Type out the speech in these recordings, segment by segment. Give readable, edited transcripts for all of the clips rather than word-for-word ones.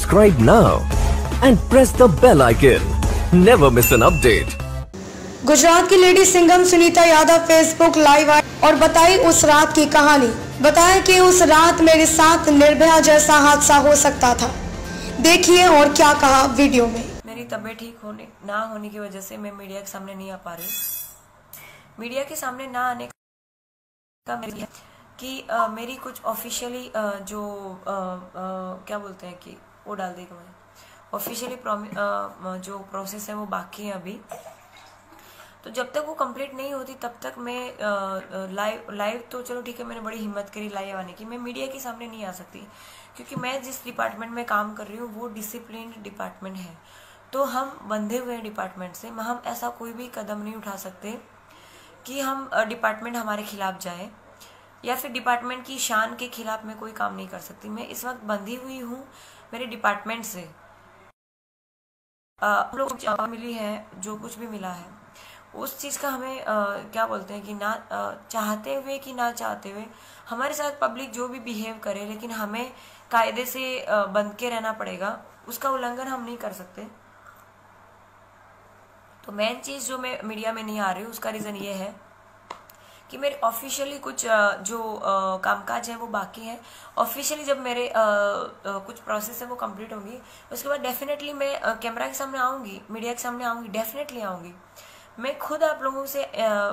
Subscribe now and press the bell icon. Never miss an update. Gujarat की lady Singham Sunita Yadav Facebook live आई और बताई उस रात की कहानी। बताया कि उस रात मेरे साथ निर्भया जैसा हादसा हो सकता था। देखिए और क्या कहा वीडियो में। मेरी तबीयत ठीक ना होने की वजह से मैं मीडिया के सामने नहीं आ पा रही। मीडिया के सामने ना आने का मेरी है कि मेरी कुछ ऑफिशियली क्या बोलते हैं कि वो डाल देगा मैं ऑफिशियली जो प्रोसेस है वो बाकी है अभी। तो जब तक वो कंप्लीट नहीं होती तब तक मैं लाइव तो चलो ठीक है, मैंने बड़ी हिम्मत करी लाइव आने की। मैं मीडिया के सामने नहीं आ सकती क्योंकि मैं जिस डिपार्टमेंट में काम कर रही हूँ वो डिसिप्लिन डिपार्टमेंट है। तो हम बंधे हुए हैं डिपार्टमेंट से। हम ऐसा कोई भी कदम नहीं उठा सकते कि हम डिपार्टमेंट हमारे खिलाफ जाए या फिर डिपार्टमेंट की शान के खिलाफ मैं कोई काम नहीं कर सकती। मैं इस वक्त बंधी हुई हूँ मेरे डिपार्टमेंट से। हम लोग को मिली है जो कुछ भी मिला है उस चीज़ का हमें क्या बोलते हैं कि ना चाहते हुए कि ना चाहते हुए हमारे साथ पब्लिक जो भी बिहेव करे, लेकिन हमें कायदे से बंध के रहना पड़ेगा। उसका उल्लंघन हम नहीं कर सकते। तो मेन चीज़ जो मैं मीडिया में नहीं आ रही हूँ उसका रीज़न ये है कि मेरे ऑफिशियली कुछ जो कामकाज है वो बाकी है। ऑफिशियली जब मेरे कुछ प्रोसेस है वो कंप्लीट होंगी उसके बाद डेफिनेटली मैं कैमरा के सामने आऊँगी, मीडिया के सामने आऊँगी, डेफिनेटली आऊँगी। मैं खुद आप लोगों से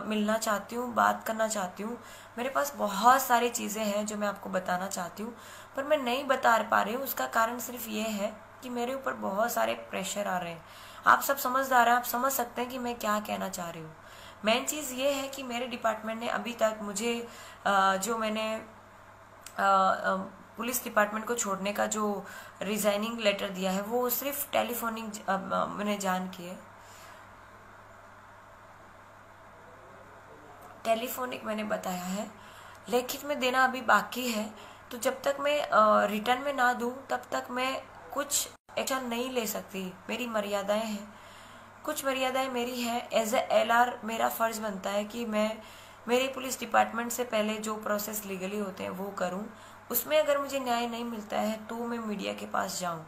मिलना चाहती हूँ, बात करना चाहती हूँ। मेरे पास बहुत सारी चीज़ें हैं जो मैं आपको बताना चाहती हूँ पर मैं नहीं बता पा रही हूँ। उसका कारण सिर्फ ये है कि मेरे ऊपर बहुत सारे प्रेशर आ रहे हैं। आप सब समझदार हैं, आप समझ सकते हैं कि मैं क्या कहना चाह रही हूँ। मेन चीज़ ये है कि मेरे डिपार्टमेंट ने अभी तक मुझे जो मैंने पुलिस डिपार्टमेंट को छोड़ने का जो रिजाइनिंग लेटर दिया है वो सिर्फ टेलीफोनिक मैंने जान की है, टेलीफोनिक मैंने बताया है, लिखित में देना अभी बाकी है। तो जब तक मैं रिटर्न में ना दूं तब तक मैं कुछ एक्शन नहीं ले सकती। मेरी मर्यादाएं हैं, कुछ मर्यादाएं मेरी हैं। एज ए LR मेरा फर्ज बनता है कि मैं मेरे पुलिस डिपार्टमेंट से पहले जो प्रोसेस लीगली होते हैं वो करूं। उसमें अगर मुझे न्याय नहीं मिलता है तो मैं मीडिया के पास जाऊं।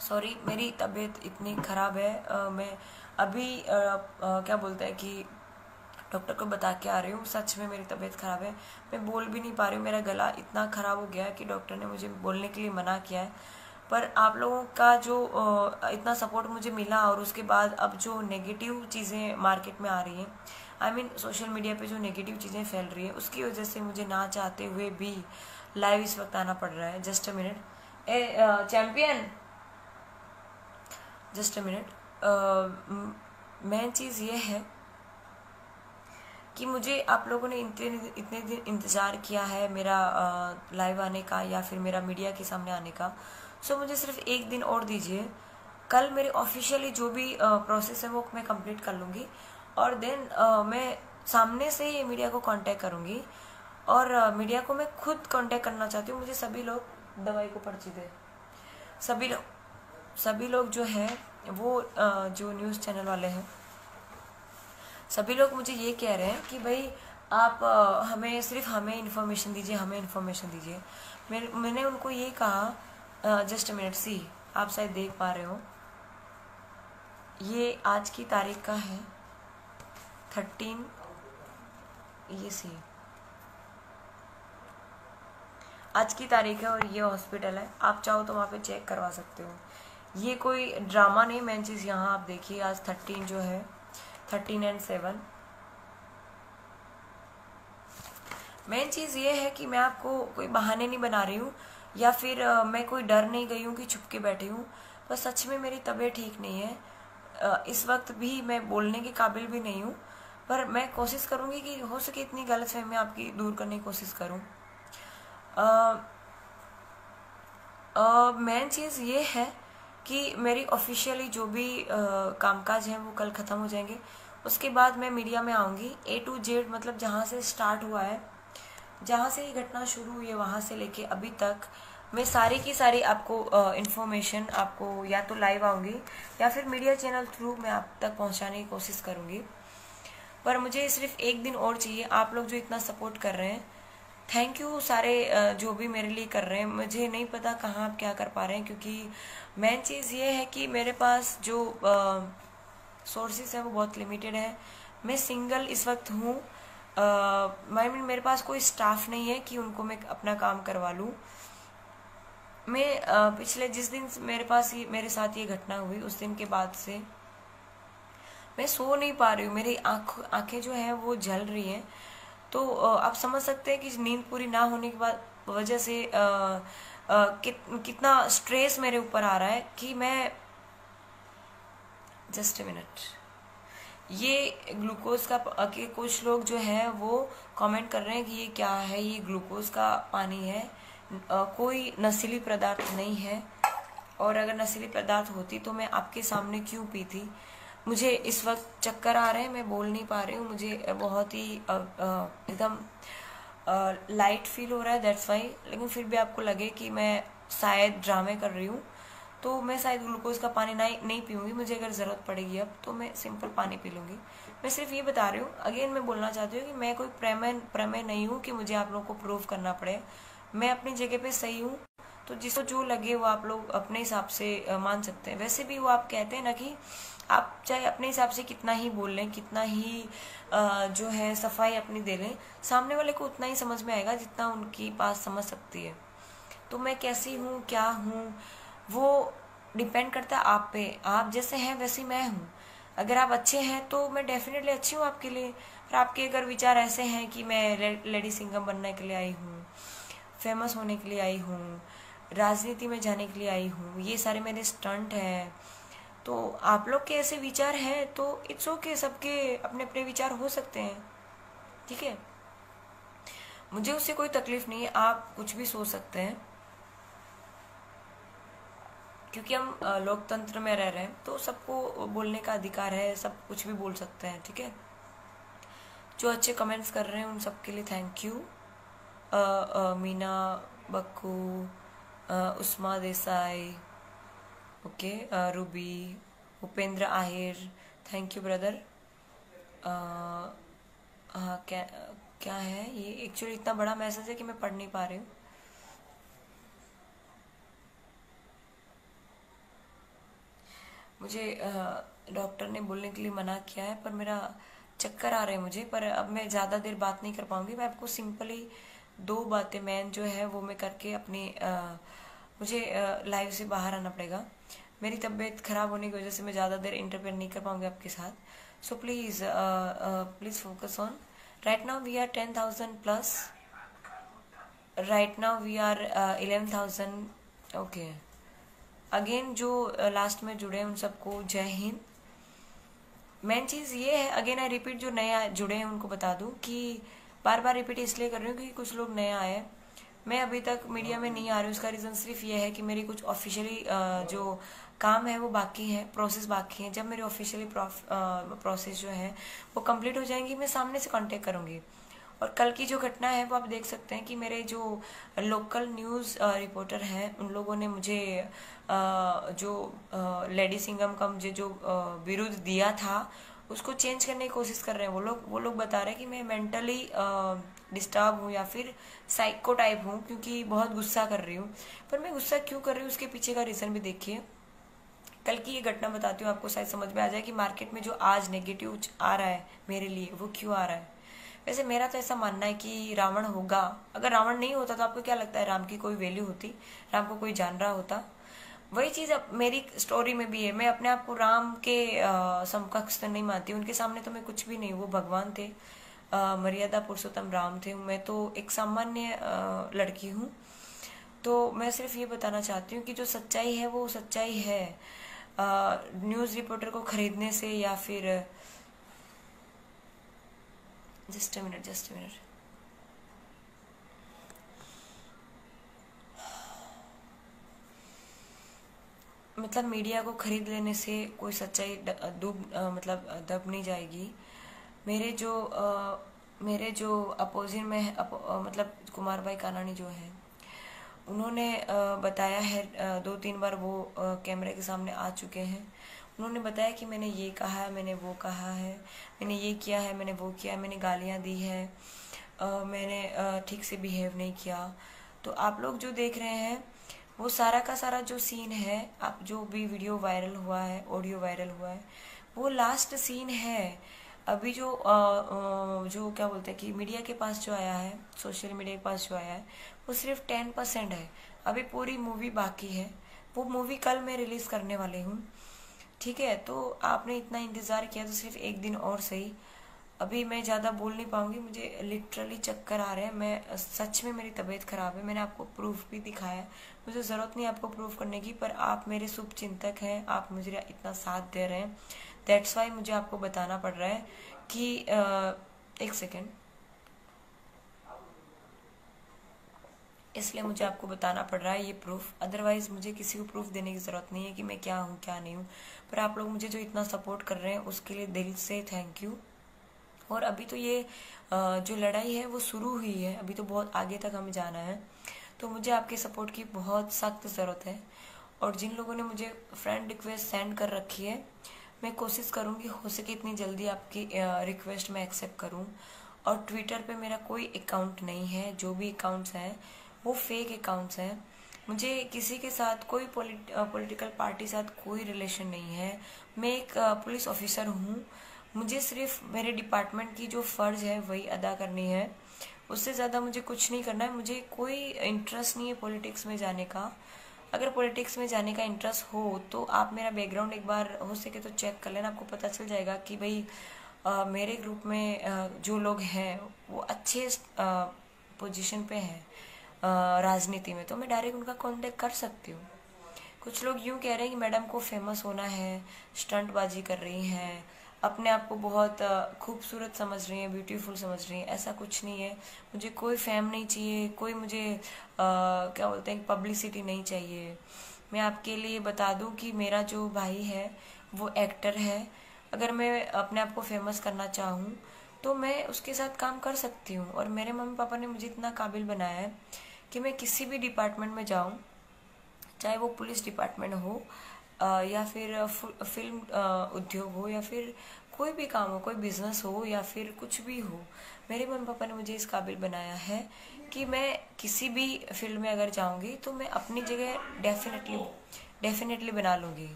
सॉरी, मेरी तबीयत इतनी ख़राब है। मैं अभी क्या बोलते हैं कि डॉक्टर को बता के आ रही हूँ। सच में मेरी तबीयत ख़राब है, मैं बोल भी नहीं पा रही हूँ। मेरा गला इतना ख़राब हो गया है कि डॉक्टर ने मुझे बोलने के लिए मना किया है। पर आप लोगों का जो इतना सपोर्ट मुझे मिला और उसके बाद अब जो नेगेटिव चीज़ें मार्केट में आ रही हैं, आई मीन सोशल मीडिया पे जो नेगेटिव चीज़ें फैल रही है उसकी वजह से मुझे ना चाहते हुए भी लाइव इस वक्त आना पड़ रहा है। Just a minute, champion, just a minute. Main चीज़ ये है कि मुझे आप लोगों ने इतने दिन इंतज़ार किया है मेरा लाइव आने का या फिर मेरा मीडिया के सामने आने का। सो मुझे सिर्फ एक दिन और दीजिए। कल मेरे ऑफिशियली जो भी प्रोसेस है वो मैं कंप्लीट कर लूँगी और देन मैं सामने से ही मीडिया को कांटेक्ट करूँगी। और मीडिया को मैं खुद कांटेक्ट करना चाहती हूँ। मुझे सभी लोग दवाई को पर्ची दे, सभी लोग जो है वो जो न्यूज़ चैनल वाले हैं सभी लोग मुझे ये कह रहे हैं कि भाई आप हमें इन्फॉर्मेशन दीजिए, हमें इन्फॉर्मेशन दीजिए। मैंने उनको ये कहा, जस्ट अ मिनट, सी आप शायद देख पा रहे हो, ये आज की तारीख का है 13, ये सी आज की तारीख है और ये हॉस्पिटल है। आप चाहो तो वहाँ पे चेक करवा सकते हो। ये कोई ड्रामा नहीं। मेन चीज़ यहाँ आप देखिए, आज 13 जो है 13 और 7। मेन चीज़ ये है कि मैं आपको कोई बहाने नहीं बना रही हूँ या फिर मैं कोई डर नहीं गई हूँ कि छुप के बैठी हूँ। पर सच में मेरी तबीयत ठीक नहीं है। इस वक्त भी मैं बोलने के काबिल भी नहीं हूँ। पर मैं कोशिश करूँगी कि हो सके इतनी गलतफहमी आपकी दूर करने की कोशिश करूँ। मेन चीज़ ये है कि मेरी ऑफिशियली जो भी कामकाज हैं वो कल ख़त्म हो जाएंगे। उसके बाद मैं मीडिया में आऊँगी। A to Z मतलब जहाँ से स्टार्ट हुआ है, जहाँ से ये घटना शुरू हुई है वहाँ से लेके अभी तक मैं सारी की सारी आपको इन्फॉर्मेशन आपको या तो लाइव आऊँगी या फिर मीडिया चैनल थ्रू मैं आप तक पहुँचाने की कोशिश करूँगी। पर मुझे सिर्फ एक दिन और चाहिए। आप लोग जो इतना सपोर्ट कर रहे हैं थैंक यू सारे जो भी मेरे लिए कर रहे हैं। मुझे नहीं पता कहाँ आप क्या कर पा रहे हैं, क्योंकि मेन चीज़ ये है कि मेरे पास जो सोर्सेज है वो बहुत लिमिटेड है। मैं सिंगल इस वक्त हूँ। मेरे पास कोई स्टाफ नहीं है कि उनको मैं अपना काम करवा लूँ। मैं पिछले जिस दिन मेरे साथ ये घटना हुई उस दिन के बाद से मैं सो नहीं पा रही हूँ। मेरी आंखें जो है वो जल रही हैं। तो आप समझ सकते हैं कि नींद पूरी ना होने के बाद वजह से कितना स्ट्रेस मेरे ऊपर आ रहा है कि मैं जस्ट ए मिनट। ये ग्लूकोज का कि कुछ लोग जो है वो कमेंट कर रहे हैं कि ये क्या है, ये ग्लूकोज का पानी है, कोई नशीली पदार्थ नहीं है। और अगर नशीली पदार्थ होती तो मैं आपके सामने क्यों पीती। मुझे इस वक्त चक्कर आ रहे हैं, मैं बोल नहीं पा रही हूँ। मुझे बहुत ही एकदम लाइट फील हो रहा है, दैट्स वाई। लेकिन फिर भी आपको लगे कि मैं शायद ड्रामे कर रही हूँ तो मैं शायद ग्लूकोज का पानी नहीं पीऊँगी। मुझे अगर ज़रूरत पड़ेगी अब तो मैं सिंपल पानी पी लूँगी। मैं सिर्फ ये बता रही हूँ, अगेन मैं बोलना चाहती हूँ कि मैं कोई प्रमेय नहीं हूँ कि मुझे आप लोगों को प्रूव करना पड़े। मैं अपनी जगह पे सही हूँ, तो जिसको जो लगे वो आप लोग अपने हिसाब से मान सकते हैं। वैसे भी वो आप कहते हैं ना कि आप चाहे अपने हिसाब से कितना ही बोल लें, कितना ही जो है सफाई अपनी दे लें, सामने वाले को उतना ही समझ में आएगा जितना उनकी बात समझ सकती है। तो मैं कैसी हूँ, क्या हूँ, वो डिपेंड करता है आप पे। आप जैसे हैं वैसे मैं हूँ। अगर आप अच्छे हैं तो मैं डेफिनेटली अच्छी हूँ आपके लिए। और आपके अगर विचार ऐसे हैं कि मैं लेडी सिंगम बनने के लिए आई हूँ, फेमस होने के लिए आई हूँ, राजनीति में जाने के लिए आई हूँ, ये सारे मेरे स्टंट हैं, तो आप लोग के ऐसे विचार हैं तो इट्स ओके। सबके अपने अपने विचार हो सकते हैं, ठीक है। मुझे उससे कोई तकलीफ नहीं है। आप कुछ भी सोच सकते हैं, क्योंकि हम लोकतंत्र में रह रहे हैं तो सबको बोलने का अधिकार है, सब कुछ भी बोल सकते हैं, ठीक है। जो अच्छे कमेंट्स कर रहे हैं उन सबके लिए thank you. Meena Bakku, Usma Desai, okay, Ruby, Upendra Ahir, thank you brother. क्या है ये? एक्चुअली इतना बड़ा मैसेज है कि मैं पढ़ नहीं पा रही हूँ। मुझे डॉक्टर ने बोलने के लिए मना किया है, पर मेरा चक्कर आ रहे हैं मुझे। पर अब मैं ज़्यादा देर बात नहीं कर पाऊंगी। मैं आपको सिंपली 2 बातें मैन जो है वो मैं करके अपनी मुझे लाइव से बाहर आना पड़ेगा। मेरी तबीयत खराब होने की वजह से मैं ज़्यादा देर इंटरफेयर नहीं कर पाऊंगी आपके साथ। So please please focus on. Right now we are 10,000 plus. Right now we are 11,000। Okay, again जो लास्ट में जुड़े हैं उन सबको जय हिंद। मेन चीज़ ये है, अगेन आई रिपीट, जो नया जुड़े हैं उनको बता दूं कि बार बार रिपीट इसलिए कर रही हूँ क्योंकि कुछ लोग नया आए। मैं अभी तक मीडिया में नहीं आ रही हूँ, उसका रीज़न सिर्फ ये है कि मेरी कुछ ऑफिशियली जो काम है वो बाकी है, प्रोसेस बाकी है। जब मेरी ऑफिशियली प्रोसेस जो है वो कंप्लीट हो जाएंगी, मैं सामने से कांटेक्ट करूँगी। और कल की जो घटना है वो आप देख सकते हैं कि मेरे जो लोकल न्यूज़ रिपोर्टर हैं उन लोगों ने मुझे जो लेडी सिंगम का मुझे जो विरुद्ध दिया था उसको चेंज करने की कोशिश कर रहे हैं। वो लोग बता रहे हैं कि मैं मेंटली डिस्टर्ब हूँ या फिर साइको टाइप हूँ, क्योंकि बहुत गुस्सा कर रही हूँ। पर मैं गुस्सा क्यों कर रही हूँ उसके पीछे का रीज़न भी देखिए। कल की ये घटना बताती हूँ, आपको शायद समझ में आ जाए कि मार्केट में जो आज नेगेटिव आ रहा है मेरे लिए वो क्यों आ रहा है। वैसे मेरा तो ऐसा मानना है कि रावण होगा। अगर रावण नहीं होता तो आपको क्या लगता है राम की कोई वैल्यू होती, राम को कोई जान रहा होता? वही चीज़ अब मेरी स्टोरी में भी है। मैं अपने आप को राम के समकक्ष तो नहीं मानती, उनके सामने तो मैं कुछ भी नहीं। वो भगवान थे, मर्यादा पुरुषोत्तम राम थे, मैं तो एक सामान्य लड़की हूँ। तो मैं सिर्फ ये बताना चाहती हूँ कि जो सच्चाई है वो सच्चाई है। न्यूज़ रिपोर्टर को खरीदने से या फिर जस्ट अ मिनट मतलब मीडिया को खरीद लेने से कोई सच्चाई मतलब दब नहीं जाएगी। मेरे जो अपोजिट में मतलब कुमार भाई कानानी जो है उन्होंने बताया है 2-3 बार वो कैमरे के सामने आ चुके हैं। उन्होंने बताया कि मैंने ये कहा है, मैंने वो कहा है, मैंने ये किया है, मैंने वो किया है, मैंने गालियाँ दी है, मैंने ठीक से बिहेव नहीं किया। तो आप लोग जो देख रहे हैं वो सारा का सारा जो सीन है, आप जो भी वीडियो वायरल हुआ है, ऑडियो वायरल हुआ है, वो लास्ट सीन है। अभी जो क्या बोलते हैं कि मीडिया के पास जो आया है, सोशल मीडिया के पास जो आया है, वो सिर्फ 10% है। अभी पूरी मूवी बाकी है। वो मूवी कल मैं रिलीज करने वाली हूँ, ठीक है। तो आपने इतना इंतज़ार किया तो सिर्फ एक दिन और सही। अभी मैं ज़्यादा बोल नहीं पाऊंगी, मुझे लिटरली चक्कर आ रहे हैं। मैं सच में, मेरी तबीयत ख़राब है। मैंने आपको प्रूफ भी दिखाया है, मुझे ज़रूरत नहीं आपको प्रूफ करने की, पर आप मेरे शुभ चिंतक हैं, आप मुझे इतना साथ दे रहे हैं। दैट्स वाई मुझे आपको बताना पड़ रहा है कि एक सेकेंड, इसलिए मुझे आपको बताना पड़ रहा है ये प्रूफ। अदरवाइज मुझे किसी को प्रूफ देने की ज़रूरत नहीं है कि मैं क्या हूँ क्या नहीं हूँ। पर आप लोग मुझे जो इतना सपोर्ट कर रहे हैं उसके लिए दिल से थैंक यू। और अभी तो ये जो लड़ाई है वो शुरू हुई है, अभी तो बहुत आगे तक हमें जाना है। तो मुझे आपके सपोर्ट की बहुत सख्त ज़रूरत है। और जिन लोगों ने मुझे फ्रेंड रिक्वेस्ट सेंड कर रखी है, मैं कोशिश करूँगी हो सके इतनी जल्दी आपकी रिक्वेस्ट मैं एक्सेप्ट करूँ। और ट्विटर पे मेरा कोई अकाउंट नहीं है, जो भी अकाउंट्स हैं वो फेक अकाउंट्स हैं। मुझे किसी के साथ कोई पॉलिटिकल पार्टी साथ कोई रिलेशन नहीं है। मैं एक पुलिस ऑफिसर हूँ। मुझे सिर्फ मेरे डिपार्टमेंट की जो फ़र्ज़ है वही अदा करनी है, उससे ज़्यादा मुझे कुछ नहीं करना है। मुझे कोई इंटरेस्ट नहीं है पॉलिटिक्स में जाने का। अगर पॉलिटिक्स में जाने का इंटरेस्ट हो तो आप मेरा बैकग्राउंड एक बार हो सके तो चेक कर लेना, आपको पता चल जाएगा कि भाई मेरे ग्रुप में जो लोग हैं वो अच्छे पोजीशन पे हैं राजनीति में, तो मैं डायरेक्ट उनका कांटेक्ट कर सकती हूँ। कुछ लोग यूँ कह रहे हैं कि मैडम को फेमस होना है, स्टंटबाजी कर रही हैं, अपने आप को बहुत खूबसूरत समझ रही हैं, ब्यूटीफुल समझ रही हैं। ऐसा कुछ नहीं है। मुझे कोई फेम नहीं चाहिए, कोई मुझे क्या बोलते हैं पब्लिसिटी नहीं चाहिए। मैं आपके लिए बता दूं कि मेरा जो भाई है वो एक्टर है। अगर मैं अपने आप को फेमस करना चाहूँ तो मैं उसके साथ काम कर सकती हूँ। और मेरे मम्मी पापा ने मुझे इतना काबिल बनाया है कि मैं किसी भी डिपार्टमेंट में जाऊँ, चाहे वो पुलिस डिपार्टमेंट हो या फिर फिल्म उद्योग हो या फिर कोई भी काम हो, कोई बिजनेस हो या फिर कुछ भी हो, मेरे मम्मी पापा ने मुझे इस काबिल बनाया है कि मैं किसी भी फील्ड में अगर जाऊंगी तो मैं अपनी जगह डेफिनेटली बना लूँगी।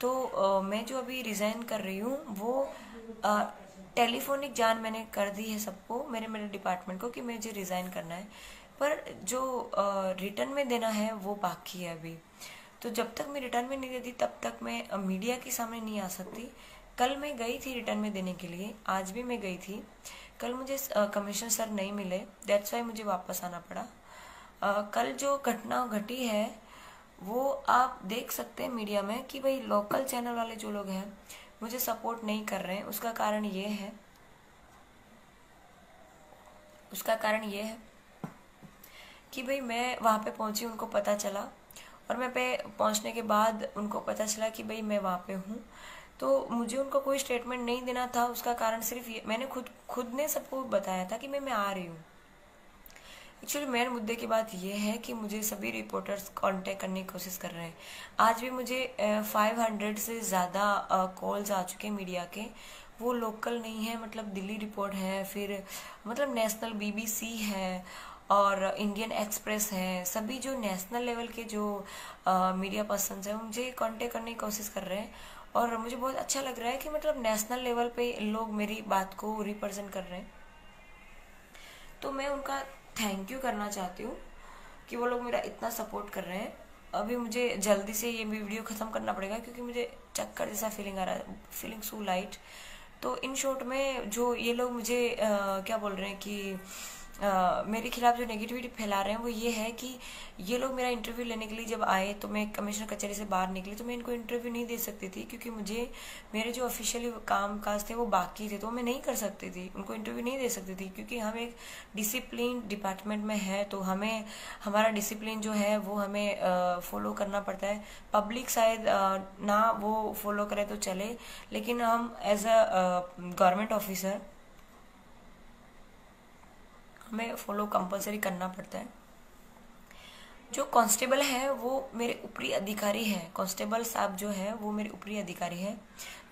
तो मैं जो अभी रिज़ाइन कर रही हूँ वो टेलीफोनिक जान मैंने कर दी है सबको, मेरे डिपार्टमेंट को, कि मुझे रिज़ाइन करना है। पर जो रिटर्न में देना है वो बाकी है अभी। तो जब तक मैं रिटर्न में नहीं देती तब तक मैं मीडिया के सामने नहीं आ सकती। कल मैं गई थी रिटर्न में देने के लिए, आज भी मैं गई थी। कल मुझे कमिश्नर सर नहीं मिले, दैट्स वाई मुझे वापस आना पड़ा। कल जो घटना घटी है वो आप देख सकते हैं मीडिया में कि भाई लोकल चैनल वाले जो लोग हैं मुझे सपोर्ट नहीं कर रहे हैं। उसका कारण ये है कि भाई मैं वहाँ पे पहुँची, उनको पता चला, और मैं पे पहुँचने के बाद उनको पता चला कि भाई मैं वहाँ पे हूँ, तो मुझे उनको कोई स्टेटमेंट नहीं देना था। उसका कारण सिर्फ ये, मैंने खुद ने सबको बताया था कि मैं आ रही हूँ। एक्चुअली मेन मुद्दे की बात यह है कि मुझे सभी रिपोर्टर्स कांटेक्ट करने की कोशिश कर रहे हैं। आज भी मुझे 500 से ज़्यादा कॉल्स आ चुके हैं मीडिया के। वो लोकल नहीं है, मतलब दिल्ली रिपोर्ट है, फिर मतलब नेशनल BBC है और इंडियन एक्सप्रेस है। सभी जो नेशनल लेवल के जो मीडिया पर्सन्स हैं मुझे कांटेक्ट करने की कोशिश कर रहे हैं। और मुझे बहुत अच्छा लग रहा है कि मतलब नेशनल लेवल पे लोग मेरी बात को रिप्रेजेंट कर रहे हैं। तो मैं उनका थैंक यू करना चाहती हूँ कि वो लोग मेरा इतना सपोर्ट कर रहे हैं। अभी मुझे जल्दी से ये वीडियो ख़त्म करना पड़ेगा क्योंकि मुझे चक्कर जैसा फीलिंग आ रहा है, फीलिंग सो लाइट। तो इन शॉर्ट में जो ये लोग मुझे क्या बोल रहे हैं कि मेरे खिलाफ जो नेगेटिविटी फैला रहे हैं वो ये है कि ये लोग मेरा इंटरव्यू लेने के लिए जब आए तो मैं कमिश्नर कचहरी से बाहर निकली तो मैं इनको इंटरव्यू नहीं दे सकती थी क्योंकि मुझे मेरे जो ऑफिशियली काम काज थे वो बाकी थे, तो मैं नहीं कर सकती थी, उनको इंटरव्यू नहीं दे सकती थी क्योंकि हम एक डिसिप्लिन डिपार्टमेंट में है। तो हमें हमारा डिसिप्लिन जो है वो हमें फॉलो करना पड़ता है। पब्लिक शायद ना वो फॉलो करे तो चले, लेकिन हम एज अ गवर्नमेंट ऑफिसर हमें फॉलो कंपलसरी करना पड़ता है। जो कांस्टेबल है वो मेरे ऊपरी अधिकारी हैं। कांस्टेबल साहब जो है वो मेरे ऊपरी अधिकारी हैं।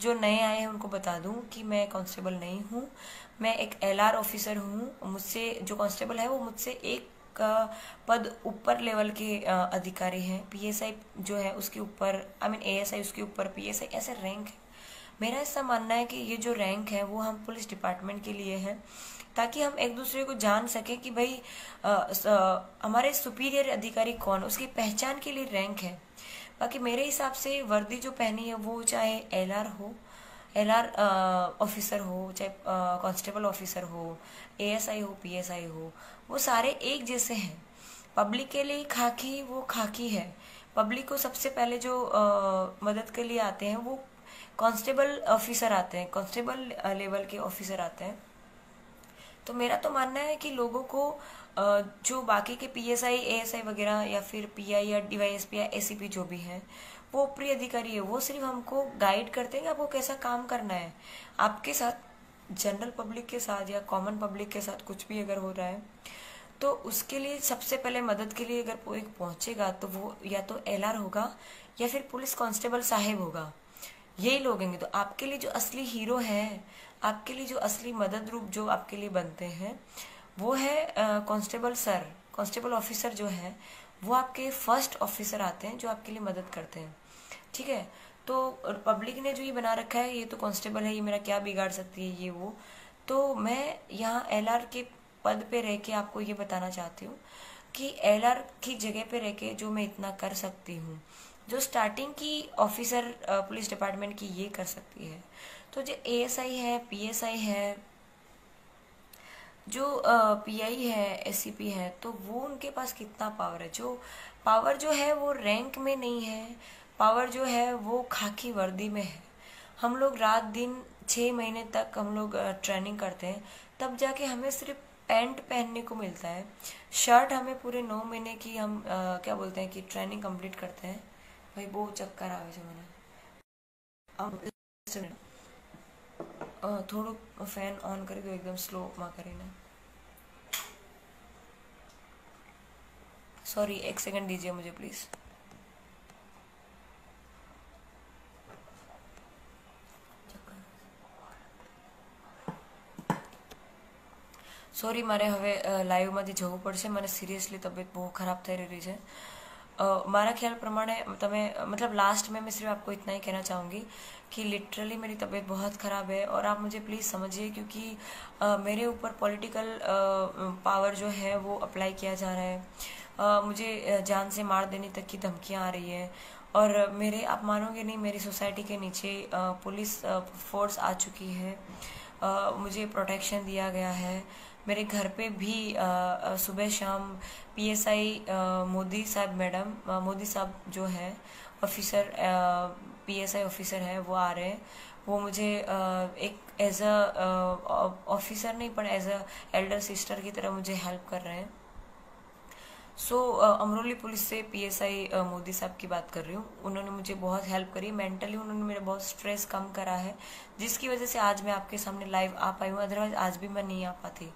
जो नए आए हैं उनको बता दूं कि मैं कांस्टेबल नहीं हूँ, मैं एक एलआर ऑफिसर हूँ। मुझसे जो कांस्टेबल है वो मुझसे एक पद ऊपर लेवल के अधिकारी हैं। पीएसआई जो है उसके ऊपर, एएसआई उसके ऊपर, पीएसआई, ऐसे रैंक है। मेरा ऐसा मानना है कि ये जो रैंक है वो हम पुलिस डिपार्टमेंट के लिए है, ताकि हम एक दूसरे को जान सके कि भाई हमारे सुपीरियर अधिकारी कौन, उसकी पहचान के लिए रैंक है। बाकी मेरे हिसाब से वर्दी जो पहनी है वो चाहे एलआर हो, एलआर ऑफिसर हो, चाहे कांस्टेबल ऑफिसर हो, एएसआई हो, पीएसआई हो, वो सारे एक जैसे हैं। पब्लिक के लिए खाकी वो खाकी है। पब्लिक को सबसे पहले जो मदद के लिए आते हैं वो कांस्टेबल ऑफिसर आते हैं, कांस्टेबल लेवल के ऑफिसर आते हैं। तो मेरा तो मानना है कि लोगों को जो बाकी के पीएसआई, एएसआई वगैरह या फिर पीआई या डीवाईएसपी या एसीपी जो भी हैं, वो ऊपरी अधिकारी है, वो सिर्फ हमको गाइड करते हैं कि आपको कैसा काम करना है। आपके साथ जनरल पब्लिक के साथ या कॉमन पब्लिक के साथ कुछ भी अगर हो रहा है तो उसके लिए सबसे पहले मदद के लिए अगर कोई पहुंचेगा तो वो या तो एलआर होगा या फिर पुलिस कांस्टेबल साहेब होगा, यही लोग होंगे। तो आपके लिए जो असली हीरो है, आपके लिए जो असली मदद रूप जो आपके लिए बनते हैं वो है कांस्टेबल सर, कांस्टेबल ऑफिसर जो है वो आपके फर्स्ट ऑफिसर आते हैं जो आपके लिए मदद करते हैं। ठीक है, तो पब्लिक ने जो ये बना रखा है ये तो कांस्टेबल है, ये मेरा क्या बिगाड़ सकती है ये वो। तो मैं यहाँ एलआर के पद पे रह के आपको ये बताना चाहती हूँ कि एलआर की जगह पे रह के जो मैं इतना कर सकती हूँ, जो स्टार्टिंग की ऑफिसर पुलिस डिपार्टमेंट की ये कर सकती है, तो जो एएसआई है, पीएसआई है, जो पीआई है, एसीपी है, तो वो उनके पास कितना पावर है। जो पावर जो है वो रैंक में नहीं है, पावर जो है वो खाकी वर्दी में है। हम लोग रात दिन 6 महीने तक हम लोग ट्रेनिंग करते हैं, तब जाके हमें सिर्फ पैंट पहनने को मिलता है। शर्ट हमें पूरे 9 महीने की हम क्या बोलते हैं कि ट्रेनिंग कंप्लीट करते हैं। भाई वो चक्कर आवे છે મને થોડું ફેન ઓન કરી દો એકદમ સ્લોમાં કરીને। सॉरी, 1 सेकंड दीजिए मुझे प्लीज। સોરી, મારે હવે લાઈવમાંથી જવું પડશે, મને સિરિયસલી તબિયત બહુ ખરાબ થઈ રહી છે। મારા ખ્યાલ પ્રમાણે તમે मतलब लास्ट में मैं सिर्फ आपको इतना ही कहना चाहूँगी कि लिटरली मेरी तबीयत बहुत ख़राब है और आप मुझे प्लीज़ समझिए, क्योंकि मेरे ऊपर पॉलिटिकल पावर जो है वो अप्लाई किया जा रहा है। मुझे जान से मार देने तक की धमकियाँ आ रही है और मेरे, आप मानोगे नहीं, मेरी सोसाइटी के नीचे पुलिस फोर्स आ चुकी है। मुझे प्रोटेक्शन दिया गया है। मेरे घर पे भी सुबह शाम पीएसआई मोदी साहब, मैडम मोदी साहब जो है ऑफिसर, पीएसआई ऑफिसर है, वो आ रहे हैं। वो मुझे एक एज अ ऑफिसर नहीं पर एज अ एल्डर सिस्टर की तरह मुझे हेल्प कर रहे हैं। अमरोली पुलिस से पीएसआई मोदी साहब की बात कर रही हूँ। उन्होंने मुझे बहुत हेल्प करी, मेंटली उन्होंने मेरा बहुत स्ट्रेस कम करा है, जिसकी वजह से आज मैं आपके सामने लाइव आ पाई हूँ, अदरवाइज आज भी मैं नहीं आ पाती।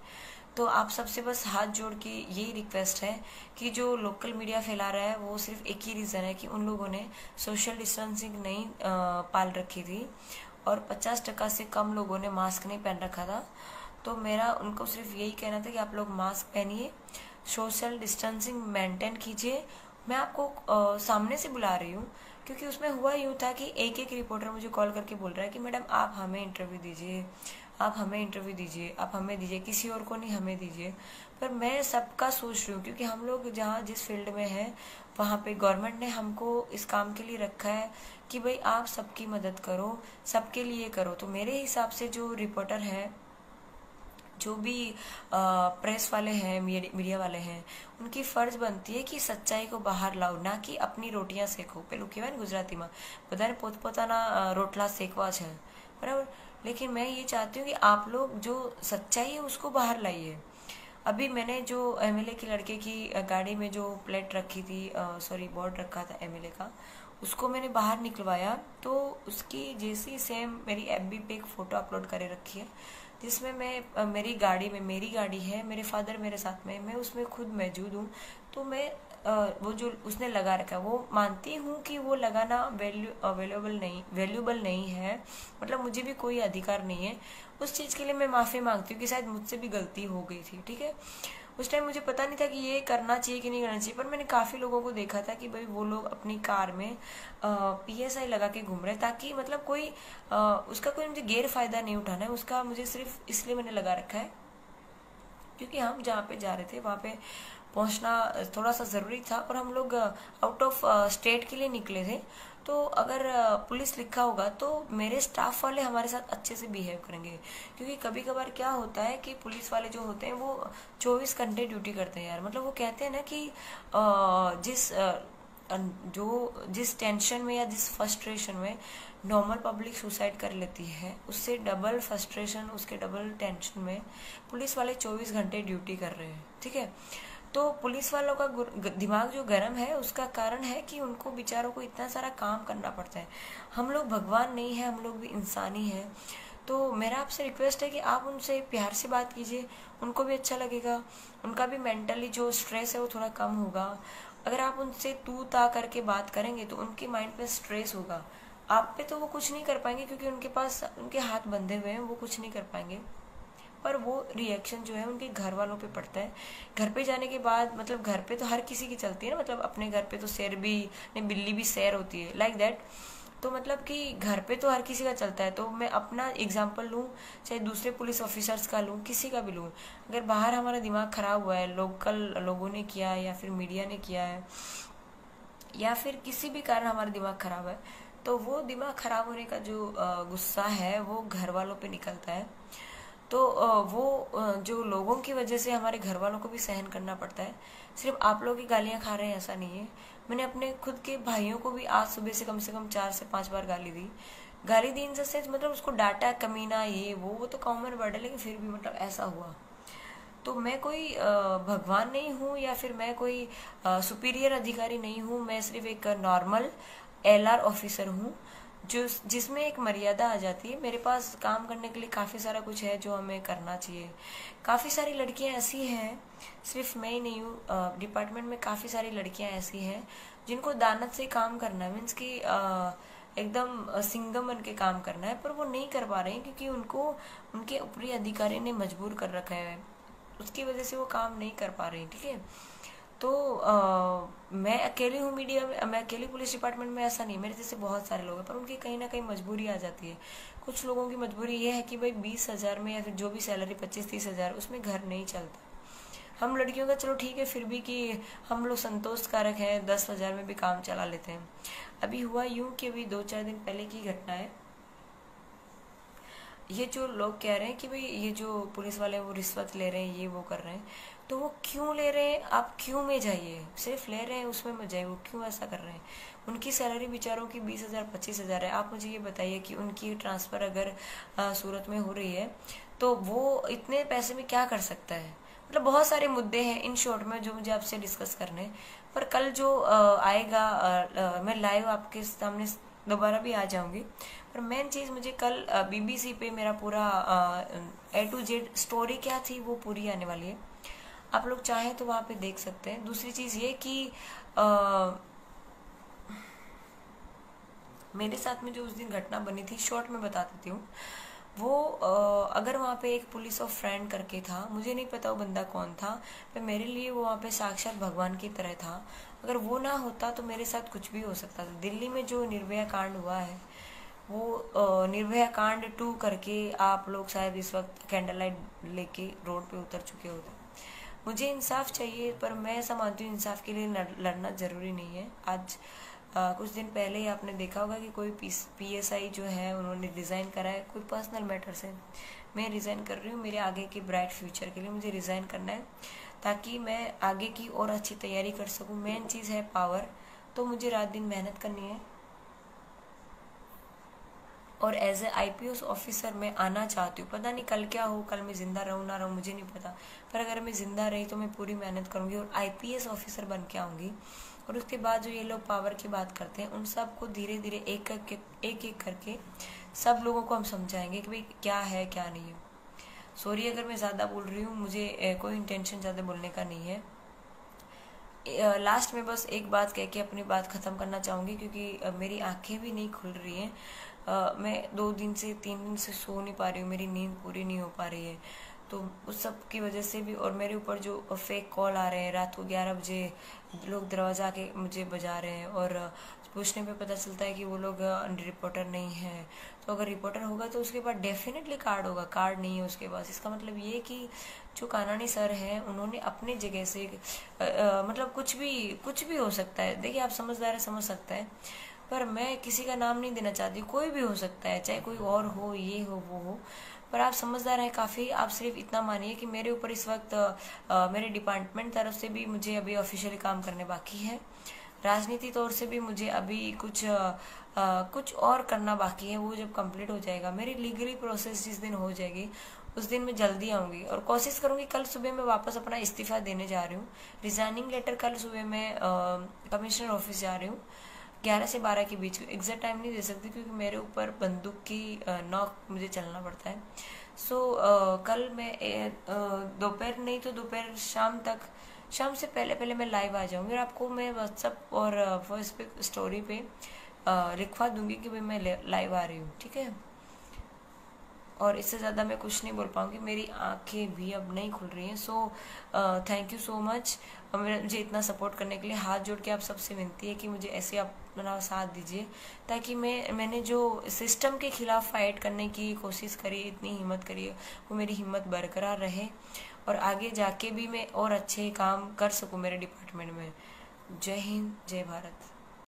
तो आप सबसे बस हाथ जोड़ के यही रिक्वेस्ट है कि जो लोकल मीडिया फैला रहा है वो सिर्फ एक ही रीज़न है कि उन लोगों ने सोशल डिस्टेंसिंग नहीं पाल रखी थी और 50% से कम लोगों ने मास्क नहीं पहन रखा था। तो मेरा उनको सिर्फ यही कहना था कि आप लोग मास्क पहनिए, सोशल डिस्टेंसिंग मेंटेन कीजिए। मैं आपको सामने से बुला रही हूँ क्योंकि उसमें हुआ यूँ था कि एक रिपोर्टर मुझे कॉल करके बोल रहा है कि मैडम आप हमें इंटरव्यू दीजिए, आप हमें इंटरव्यू दीजिए, आप हमें दीजिए, किसी और को नहीं हमें दीजिए। पर मैं सबका सोच रही हूँ क्योंकि हम लोग जहाँ जिस फील्ड में हैं वहाँ पे गवर्नमेंट ने हमको इस काम के लिए रखा है कि भाई आप सबकी मदद करो, सबके लिए करो। तो मेरे हिसाब से जो रिपोर्टर है, जो भी प्रेस वाले हैं, मीडिया वाले हैं, उनकी फर्ज बनती है कि सच्चाई को बाहर लाओ, ना कि अपनी रोटियां सेको। पेલું કહેવાય ને ગુજરાતીમાં, બધાને પોતપોતાના રોટલા સેકવા છે, बराबर। लेकिन मैं ये चाहती हूँ कि आप लोग जो सच्चाई है उसको बाहर लाइए। अभी मैंने जो एमएलए की लड़के की गाड़ी में जो प्लेट रखी थी, सॉरी बोर्ड रखा था एमएलए का, उसको मैंने बाहर निकलवाया तो उसकी जैसी सेम मेरी एफबी पे एक फ़ोटो अपलोड करे रखी है जिसमें मेरी गाड़ी है, मेरे फादर मेरे साथ में, मैं उसमें खुद मौजूद हूँ। तो मैं वो जो उसने लगा रखा है, वो मानती हूँ कि वो लगाना वैल्यूएबल नहीं है, मतलब मुझे भी कोई अधिकार नहीं है उस चीज़ के लिए। मैं माफ़ी मांगती हूँ कि शायद मुझसे भी गलती हो गई थी, ठीक है। उस टाइम मुझे पता नहीं था कि ये करना चाहिए कि नहीं करना चाहिए, पर मैंने काफ़ी लोगों को देखा था कि भाई वो लोग अपनी कार में PSI लगा के घूम रहे हैं, ताकि मतलब कोई उसका कोई मुझे गैर फायदा नहीं उठाना है उसका, मुझे सिर्फ इसलिए मैंने लगा रखा है क्योंकि हम जहाँ पे जा रहे थे वहाँ पे पहुँचना थोड़ा सा ज़रूरी था, और हम लोग आउट ऑफ स्टेट के लिए निकले थे। तो अगर पुलिस लिखा होगा तो मेरे स्टाफ वाले हमारे साथ अच्छे से बिहेव करेंगे, क्योंकि कभी कभार क्या होता है कि पुलिस वाले जो होते हैं वो 24 घंटे ड्यूटी करते हैं यार। मतलब वो कहते हैं ना कि जिस टेंशन में या जिस फ्रस्ट्रेशन में नॉर्मल पब्लिक सुसाइड कर लेती है, उससे डबल फ्रस्ट्रेशन, उसके डबल टेंशन में पुलिस वाले 24 घंटे ड्यूटी कर रहे हैं, ठीक है। तो पुलिस वालों का दिमाग जो गर्म है उसका कारण है कि उनको बेचारों को इतना सारा काम करना पड़ता है। हम लोग भगवान नहीं है, हम लोग भी इंसान ही हैं। तो मेरा आपसे रिक्वेस्ट है कि आप उनसे प्यार से बात कीजिए, उनको भी अच्छा लगेगा, उनका भी मेंटली जो स्ट्रेस है वो थोड़ा कम होगा। अगर आप उनसे तू ता करके बात करेंगे तो उनके माइंड पे स्ट्रेस होगा, आप पे तो वो कुछ नहीं कर पाएंगे क्योंकि उनके पास उनके हाथ बंधे हुए हैं, वो कुछ नहीं कर पाएंगे। पर वो रिएक्शन जो है उनके घर वालों पे पड़ता है। घर पे जाने के बाद मतलब घर पे तो हर किसी की चलती है ना, मतलब अपने घर पे तो शेर भी नहीं, बिल्ली भी शेर होती है, लाइक दैट। तो मतलब कि घर पे तो हर किसी का चलता है। तो मैं अपना एग्जांपल लूँ, चाहे दूसरे पुलिस ऑफिसर्स का लूँ, किसी का भी लूँ, अगर बाहर हमारा दिमाग खराब हुआ है, लोकल लोगों ने किया है या फिर मीडिया ने किया है या फिर किसी भी कारण हमारा दिमाग खराब है, तो वो दिमाग खराब होने का जो गुस्सा है वो घर वालों पे निकलता है। तो वो जो लोगों की वजह से हमारे घर वालों को भी सहन करना पड़ता है। सिर्फ आप लोग ही गालियां खा रहे हैं ऐसा नहीं है। मैंने अपने खुद के भाइयों को भी आज सुबह से कम 4 से 5 बार गाली दी इन से मतलब उसको डांटा, कमीना, ये वो तो कॉमन वर्ड है, लेकिन फिर भी मतलब ऐसा हुआ। तो मैं कोई भगवान नहीं हूँ या फिर मैं कोई सुपीरियर अधिकारी नहीं हूँ, मैं सिर्फ एक नॉर्मल LR ऑफिसर हूँ जिसमें एक मर्यादा आ जाती है। मेरे पास काम करने के लिए काफ़ी सारा कुछ है जो हमें करना चाहिए। काफ़ी सारी लड़कियां ऐसी हैं, सिर्फ मैं ही नहीं हूँ, डिपार्टमेंट में काफ़ी सारी लड़कियां ऐसी हैं जिनको दानत से काम करना है, मीन्स कि एकदम सिंगम बन के काम करना है, पर वो नहीं कर पा रहे हैं क्योंकि उनको उनके ऊपरी अधिकारी ने मजबूर कर रखा है, उसकी वजह से वो काम नहीं कर पा रहे हैं, ठीक है। तो मैं अकेली हूँ मीडिया में, मैं अकेली पुलिस डिपार्टमेंट में, ऐसा नहीं, मेरे जैसे बहुत सारे लोग हैं, पर उनकी कहीं ना कहीं मजबूरी आ जाती है। कुछ लोगों की मजबूरी ये है कि भाई 20,000 में या फिर जो भी सैलरी 25-30 हज़ार, उसमें घर नहीं चलता। हम लड़कियों का चलो ठीक है फिर भी कि हम लोग संतोषकारक हैं, 10,000 में भी काम चला लेते हैं। अभी हुआ यूं कि अभी 2-4 दिन पहले की घटना है। ये जो लोग कह रहे हैं कि भाई ये जो पुलिस वाले वो रिश्वत ले रहे हैं, ये वो कर रहे हैं, तो वो क्यों ले रहे हैं? आप क्यों में जाइए, सिर्फ ले रहे हैं उसमें मत जाइए, वो क्यों ऐसा कर रहे हैं? उनकी सैलरी बेचारों की 20,000 25,000 है। आप मुझे ये बताइए कि उनकी ट्रांसफ़र अगर सूरत में हो रही है तो वो इतने पैसे में क्या कर सकता है? मतलब बहुत सारे मुद्दे हैं इन शॉर्ट में जो मुझे आपसे डिस्कस करने, पर कल जो आएगा मैं लाइव आपके सामने दोबारा भी आ जाऊंगी। पर मेन चीज़ मुझे कल BBC पे मेरा पूरा A to Z स्टोरी क्या थी वो पूरी आने वाली है, आप लोग चाहें तो वहाँ पे देख सकते हैं। दूसरी चीज़ ये कि मेरे साथ में जो उस दिन घटना बनी थी, शॉर्ट में बता देती हूँ। वो अगर वहाँ पे एक पुलिस ऑफ फ्रेंड करके था, मुझे नहीं पता वो बंदा कौन था, पर मेरे लिए वो वहाँ पे साक्षात भगवान की तरह था। अगर वो ना होता तो मेरे साथ कुछ भी हो सकता था। दिल्ली में जो निर्भया कांड हुआ है, वो निर्भया कांड 2 करके आप लोग शायद इस वक्त कैंडल लाइट लेके रोड पे उतर चुके होते। मुझे इंसाफ चाहिए, पर मैं ऐसा मानती हूँ इंसाफ के लिए लड़ना ज़रूरी नहीं है। आज कुछ दिन पहले ही आपने देखा होगा कि कोई PSI जो है उन्होंने रिज़ाइन करा है कोई पर्सनल मैटर से। मैं रिज़ाइन कर रही हूँ मेरे आगे के ब्राइट फ्यूचर के लिए, मुझे रिज़ाइन करना है ताकि मैं आगे की और अच्छी तैयारी कर सकूँ। मेन चीज़ है पावर, तो मुझे रात दिन मेहनत करनी है। और एज ए IPS ऑफिसर मैं आना चाहती हूँ। पता नहीं कल क्या हो, कल मैं ज़िंदा रहूँ ना रहूँ मुझे नहीं पता, पर अगर मैं ज़िंदा रही तो मैं पूरी मेहनत करूँगी और IPS ऑफिसर बन के आऊँगी। और उसके बाद जो ये लोग पावर की बात करते हैं, उन सब को धीरे धीरे एक एक करके सब लोगों को हम समझाएंगे कि भाई क्या है क्या नहीं है। सॉरी अगर मैं ज़्यादा बोल रही हूँ, मुझे कोई इंटेंशन ज़्यादा बोलने का नहीं है। लास्ट में बस एक बात कह के अपनी बात ख़त्म करना चाहूँगी, क्योंकि मेरी आंखें भी नहीं खुल रही हैं। मैं 3 दिन से सो नहीं पा रही हूँ, मेरी नींद पूरी नहीं हो पा रही है। तो उस सब की वजह से भी, और मेरे ऊपर जो फेक कॉल आ रहे हैं, रात को 11 बजे लोग दरवाज़ा आके मुझे बजा रहे हैं, और पूछने पे पता चलता है कि वो लोग रिपोर्टर नहीं है। तो अगर रिपोर्टर होगा तो उसके पास डेफिनेटली कार्ड होगा, कार्ड नहीं है उसके पास। इसका मतलब ये कि जो कानानी सर हैं उन्होंने अपनी जगह से मतलब कुछ भी हो सकता है। देखिए, आप समझदार है, समझ सकता है, पर मैं किसी का नाम नहीं देना चाहती, कोई भी हो सकता है, चाहे कोई और हो, ये हो, वो हो, पर आप समझदार हैं काफ़ी। आप सिर्फ इतना मानिए कि मेरे ऊपर इस वक्त मेरे डिपार्टमेंट तरफ से भी मुझे अभी ऑफिशियली काम करने बाकी है, राजनीति तौर से भी मुझे अभी कुछ और करना बाकी है। वो जब कंप्लीट हो जाएगा, मेरी लीगली प्रोसेस जिस दिन हो जाएगी उस दिन मैं जल्दी आऊँगी और कोशिश करूँगी। कल सुबह मैं वापस अपना इस्तीफ़ा देने जा रही हूँ, रिजाइनिंग लेटर कल सुबह मैं कमिश्नर ऑफिस जा रही हूँ 11 से 12 के बीच। एग्जैक्ट टाइम नहीं दे सकती क्योंकि मेरे ऊपर बंदूक की नॉक मुझे चलना पड़ता है। कल मैं दोपहर नहीं तो दोपहर शाम से पहले मैं लाइव आ जाऊंगी, और आपको मैं व्हाट्सएप और फेसबुक स्टोरी पे लिखवा दूंगी कि भाई मैं लाइव आ रही हूँ, ठीक है। और इससे ज़्यादा मैं कुछ नहीं बोल पाऊँगी, मेरी आंखें भी अब नहीं खुल रही हैं। थैंक यू सो मच मुझे इतना सपोर्ट करने के लिए। हाथ जोड़ के आप सबसे विनती है कि मुझे ऐसे अपना साथ दीजिए, ताकि मैंने जो सिस्टम के खिलाफ फाइट करने की कोशिश करी, इतनी हिम्मत करी, वो मेरी हिम्मत बरकरार रहे और आगे जाके भी मैं और अच्छे काम कर सकूँ मेरे डिपार्टमेंट में। जय हिंद, जय भारत।